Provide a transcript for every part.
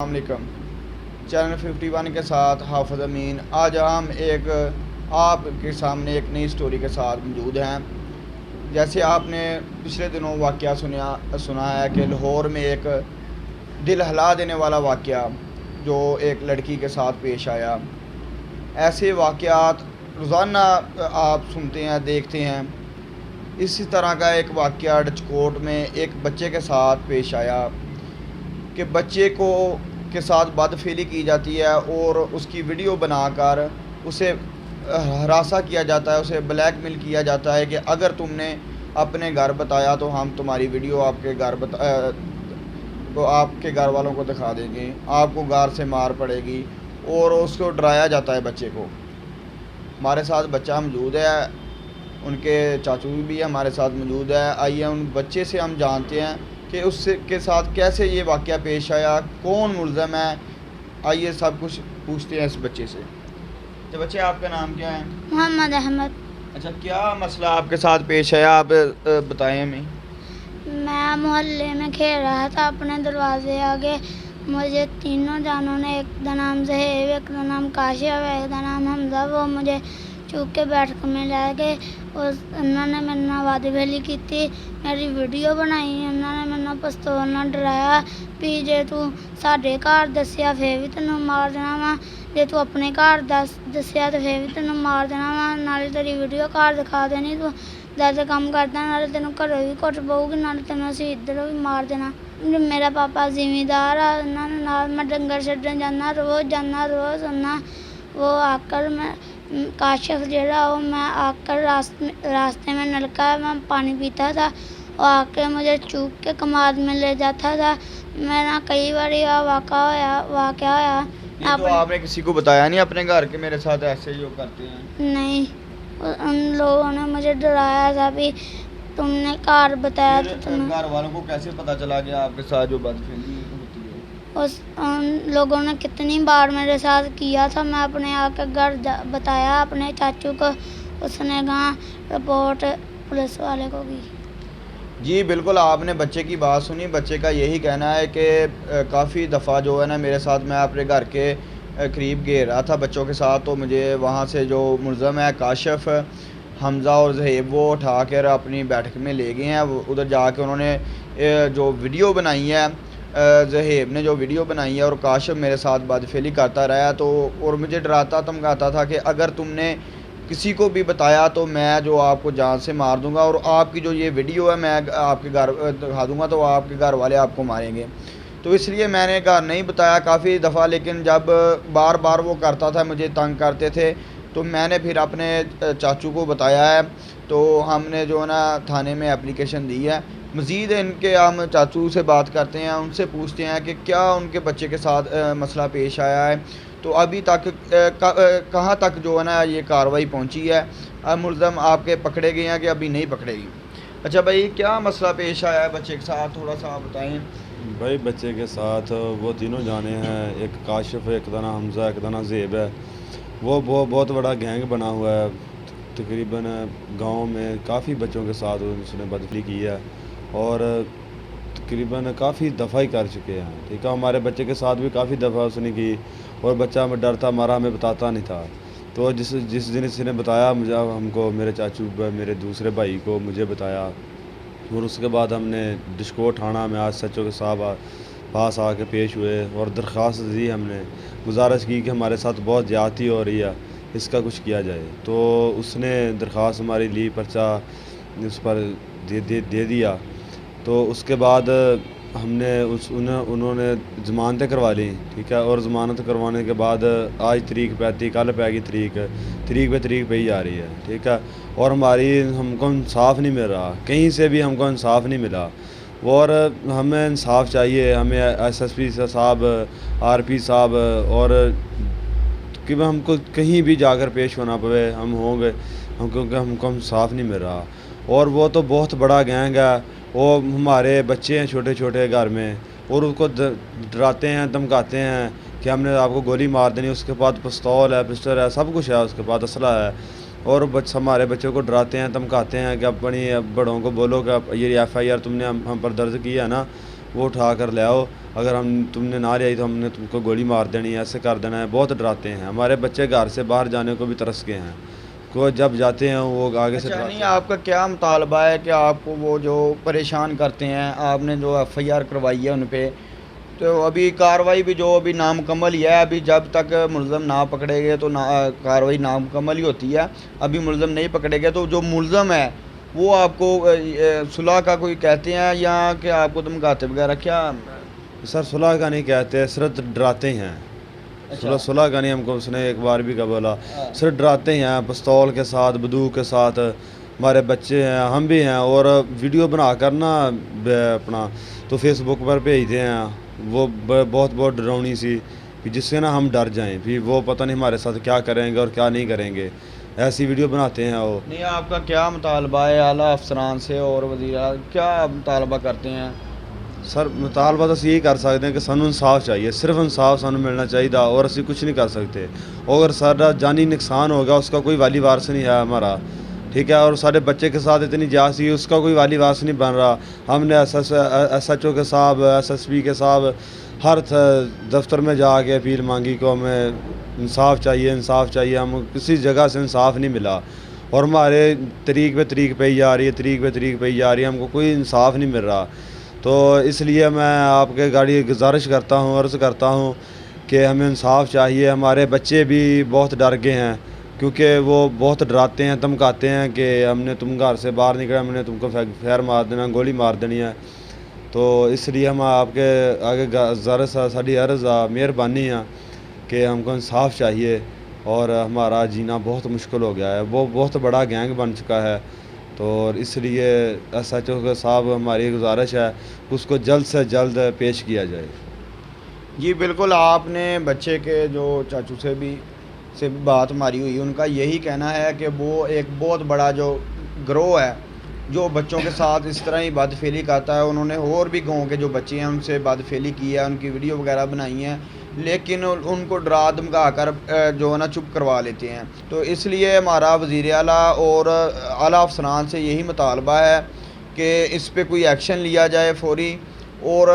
السلام علیکم۔ چینل 51 کے ساتھ حافظ امین۔ آج ہم آپ کے سامنے ایک نئی سٹوری کے ساتھ موجود ہیں۔ جیسے آپ نے پچھلے دنوں واقعہ سنا ہے کہ لاہور میں ایک دل ہلا دینے والا واقعہ جو ایک لڑکی کے ساتھ پیش آیا۔ ایسے واقعات روزانہ آپ سنتے ہیں، دیکھتے ہیں۔ اسی طرح کا ایک واقعہ ڈچکوٹ میں ایک بچے کے ساتھ پیش آیا کہ بچے کے ساتھ بدفعلی کی جاتی ہے اور اس کی ویڈیو بنا کر اسے ہراساں کیا جاتا ہے، اسے بلیک میل کیا جاتا ہے کہ اگر تم نے اپنے گھر بتایا تو ہم تمہاری ویڈیو آپ کے گھر والوں کو دکھا دیں گے، آپ کو گار سے مار پڑے گی، اور اس کو ڈرایا جاتا ہے بچے کو۔ ہمارے ساتھ بچہ موجود ہے، ان کے چاچو بھی ہمارے ساتھ موجود ہے۔ آئیے ان بچے سے ہم جانتے ہیں کہ اس کے ساتھ کیسے یہ واقعہ پیش آیا، کون ملزم ہے۔ آئیے سب کچھ پوچھتے ہیں اس بچے سے۔ تو بچے، آپ کا نام کیا ہے؟ محمد احمد۔ اچھا، کیا مسئلہ آپ کے ساتھ پیش آیا، آپ بتائیں ہمیں۔ میں محلے میں کھیل رہا تھا اپنے دروازے آگے، مجھے تینوں جانوں نے، ایک کا نام زہیب، ایک کا نام کاشف، ایک کا نام حمزہ، وہ مجھے چوک کے بیٹھ میں لے گئے۔ انہوں نے میرے نال بدفعلی کی تھی، میری ویڈیو بنائی، انہوں نے میرے پستول نال ڈرایا بھی جے تو ساڈے گھر دسیا پھر بھی تینوں مار دینا وا، جے تو اپنے گھر دسیا تو پھر بھی تینوں مار دینا وا، نالے تیری ویڈیو گھر دکھا دینی، تو زیادہ کام کردا نالے تینوں گھروں بھی کٹ پਊ گی، نالے تینوں اسی ادھروں بھی مار دینا۔ میرا پاپا زمیندار ہے، انہوں نے نال میں ڈنگر چھڈن جانا، روز وہ آ کر میں کاشف جڑا وہ میں آ کر راستے میں نلکا میں پانی پیتا تھا، وہ آ کے مجھے چوک کے کماد میں لے جاتا تھا۔ میرا کئی بار واقعہ ہوا۔ یہ تو آپ نے کسی کو بتایا نہیں اپنے گھر کے میرے ساتھ ایسے ہی کرتے ہیں؟ نہیں، ان لوگوں نے مجھے ڈرایا تھا بھی تم نے گھر بتایا تو تمہیں۔ گھر والوں کو کیسے پتہ چلا کہ آپ کے ساتھ جو بدفعلی ہوتی ہے؟ ان لوگوں نے کتنی بار میرے ساتھ کیا تھا، میں اپنے آ کے گھر بتایا اپنے چاچو کو، اس نے کہا رپورٹ پولیس والے کو کی۔ جی بالکل، آپ نے بچے کی بات سنی۔ بچے کا یہی کہنا ہے کہ کافی دفعہ جو ہے نا میرے ساتھ، میں اپنے گھر کے قریب گھیر رہا تھا بچوں کے ساتھ، تو مجھے وہاں سے جو ملزم ہے کاشف، حمزہ اور زہیب، وہ اٹھا کر اپنی بیٹھک میں لے گئے ہیں۔ ادھر جا کے انہوں نے جو ویڈیو بنائی ہے، زہیب نے جو ویڈیو بنائی ہے، اور کاشف میرے ساتھ بدفعلی کرتا رہا تو، اور مجھے ڈراتا دھمکاتا تھا کہ اگر تم نے کسی کو بھی بتایا تو میں جو آپ کو جان سے مار دوں گا، اور آپ کی جو یہ ویڈیو ہے میں آپ کے گھر دکھا دوں گا تو آپ کے گھر والے آپ کو ماریں گے۔ تو اس لیے میں نے گھر نہیں بتایا کافی دفعہ، لیکن جب بار بار وہ کرتا تھا، مجھے تنگ کرتے تھے، تو میں نے پھر اپنے چاچو کو بتایا ہے، تو ہم نے جو ہے نا تھانے میں اپلیکیشن دی ہے۔ مزید ان کے ہم چاچو سے بات کرتے ہیں، ان سے پوچھتے ہیں کہ کیا ان کے بچے کے ساتھ مسئلہ پیش آیا ہے، تو ابھی تک کہاں تک جو ہے نا یہ کارروائی پہنچی ہے، اب ملزم آپ کے پکڑے گئے ہیں کہ ابھی نہیں پکڑے گی؟ اچھا بھائی، کیا مسئلہ پیش آیا ہے بچے کے ساتھ، تھوڑا سا آپ بتائیں۔ بھائی بچے کے ساتھ وہ تینوں جانے ہیں، ایک کاشف ہے، ایک کا نام حمزہ، ایک کا نام زیب ہے۔ وہ بہت بڑا گینگ بنا ہوا ہے، تقریباً گاؤں میں کافی بچوں کے ساتھ اس نے بدفعلی کی ہے، اور تقریباً کافی دفعہ ہی کر چکے ہیں، ٹھیک ہے۔ ہمارے بچے کے ساتھ بھی کافی دفعہ اس نے کی، اور بچہ ہمیں ڈرتا مارا، ہمیں بتاتا نہیں تھا۔ تو جس دن اس نے بتایا مجھے، ہم کو، میرے چاچو، میرے دوسرے بھائی کو مجھے بتایا، اور اس کے بعد ہم نے ڈشکوٹ تھانہ میں آج سچو کے صاحب پاس آ کے پیش ہوئے، اور درخواست دی، ہم نے گزارش کی کہ ہمارے ساتھ بہت زیادتی ہو رہی ہے، اس کا کچھ کیا جائے۔ تو اس نے درخواست ہماری لی، پرچہ اس پر دے دیا۔ تو اس کے بعد ہم نے انہوں نے ضمانتیں کروا لیں، ٹھیک ہے، اور ضمانت کروانے کے بعد آج تاریخ پہ آتی، کل پہ آئے گی تاریخ پہ ہی جا رہی ہے، ٹھیک ہے۔ اور ہم کو انصاف نہیں مل رہا، کہیں سے بھی ہم کو انصاف نہیں ملا، اور ہمیں انصاف چاہیے، ہمیں ایس ایس پی صاحب، آر پی صاحب، اور کہ ہم کو کہیں بھی جا کر پیش ہونا پڑے، ہم ہوں گے، کیونکہ ہم کو انصاف نہیں مل رہا۔ اور وہ تو بہت بڑا گینگ ہے، وہ ہمارے بچے ہیں چھوٹے چھوٹے گھر میں، اور اس کو ڈراتے ہیں، دھمکاتے ہیں کہ ہم نے آپ کو گولی مار دینی، اس کے بعد پستول ہے، پسٹل ہے، سب کچھ ہے، اس کے بعد اسلحہ ہے، اور ہمارے بچوں کو ڈراتے ہیں، دھمکاتے ہیں کہ اپنی بڑوں کو بولو کہ یہ ایف آئی آر تم نے ہم پر درج کی ہے نا، وہ اٹھا کر لے آؤ, اگر تم نے نہ لے آئی تو ہم نے تم کو گولی مار دینی ہے, ایسے کر دینا ہے. بہت ڈراتے ہیں. ہمارے بچے گھر سے باہر جانے کو بھی ترس گئے ہیں, کو جب جاتے ہیں وہ آگے سے اچھا ڈراتے نہیں, ہیں. آپ کا کیا مطالبہ ہے کہ آپ کو وہ جو پریشان کرتے ہیں, آپ نے جو ایف آئی آر کروائی ہے ان پہ, تو ابھی کارروائی بھی جو ابھی نامکمل ہی ہے, ابھی جب تک ملزم نہ پکڑے گئے تو کارروائی نامکمل ہی ہوتی ہے. ابھی ملزم نہیں پکڑے گئے تو جو ملزم ہے وہ آپ کو صلح کا کوئی کہتے ہیں یا کہ آپ کو دھمکاتے وغیرہ کیا؟ سر صلح کا نہیں کہتے, صرف ڈراتے ہیں. صلح کا نہیں, ہم کو اس نے ایک بار بھی کہا بولا, صرف ڈراتے ہیں پستول کے ساتھ, بندوق کے ساتھ. ہمارے بچے ہیں, ہم بھی ہیں, اور ویڈیو بنا کر نا اپنا تو فیس بک پر بھیجتے ہیں. وہ بہت ڈراؤنی سی, جس سے نا ہم ڈر جائیں, پھر وہ پتہ نہیں ہمارے ساتھ کیا کریں گے اور کیا نہیں کریں گے, ایسی ویڈیو بناتے ہیں وہ. نہیں, آپ کا کیا مطالبہ ہے اعلیٰ افسران سے اور وزیر اعلیٰ, کیا مطالبہ کرتے ہیں؟ سر مطالبہ تو یہی کر سکتے ہیں کہ سانو انصاف چاہیے, صرف انصاف سانو ملنا چاہیے, اور اسی کچھ نہیں کر سکتے. اگر سارا جانی نقصان ہوگا اس کا کوئی والی وارث نہیں ہے ہمارا, ٹھیک ہے, اور سارے بچے کے ساتھ اتنی جاسی, اس کا کوئی والی وارث نہیں بن رہا. ہم نے ایس ایچ او کے صاحب, ایس ایس پی کے صاحب, ہر دفتر میں جا کے اپیل مانگی کو ہمیں انصاف چاہیے, انصاف چاہیے. ہم کسی جگہ سے انصاف نہیں ملا, اور ہمارے طریق پہ طریق پہ ہی جا رہی ہے, طریق پہ طریق پہ ہی جا رہی ہے, ہم کو کوئی انصاف نہیں مل رہا. تو اس لیے میں آپ کے گاڑی گزارش کرتا ہوں, عرض کرتا ہوں کہ ہمیں انصاف چاہیے. ہمارے بچے بھی بہت ڈر گئے ہیں, کیونکہ وہ بہت ڈراتے ہیں, دھمکاتے ہیں کہ ہم نے تم گھر سے باہر نکلے, ہم نے تم کو پھیر مار دینا, گولی مار دینی ہے. تو اس لیے ہم آپ کے آگے ساری عرض مہربانی ہے کہ ہم کو انصاف چاہیے, اور ہمارا جینا بہت مشکل ہو گیا ہے. وہ بہت بڑا گینگ بن چکا ہے. تو اس لیے ایس ایچ او صاحب ہماری گزارش ہے کہ اس کو جلد سے جلد پیش کیا جائے. جی بالکل, آپ نے بچے کے جو چاچو سے بھی بات ہماری ہوئی, ان کا یہی کہنا ہے کہ وہ ایک بہت بڑا جو گروہ ہے جو بچوں کے ساتھ اس طرح ہی بد فعلی کرتا ہے. انہوں نے اور بھی گاؤں کے جو بچے ہیں ان سے بد فعلی کی ہے, ان کی ویڈیو وغیرہ بنائی ہیں, لیکن ان کو ڈرا دھمکا کر جو ہے نا چپ کروا لیتے ہیں. تو اس لیے ہمارا وزیر اعلیٰ اور اعلیٰ افسران سے یہی مطالبہ ہے کہ اس پہ کوئی ایکشن لیا جائے فوری, اور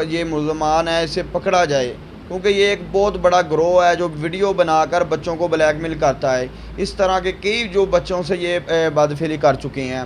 یہ ملزمان ہے اسے پکڑا جائے, کیونکہ یہ ایک بہت بڑا گروہ ہے جو ویڈیو بنا کر بچوں کو بلیک میل کرتا ہے. اس طرح کے کئی جو بچوں سے یہ بد فعلی کر چکے ہیں.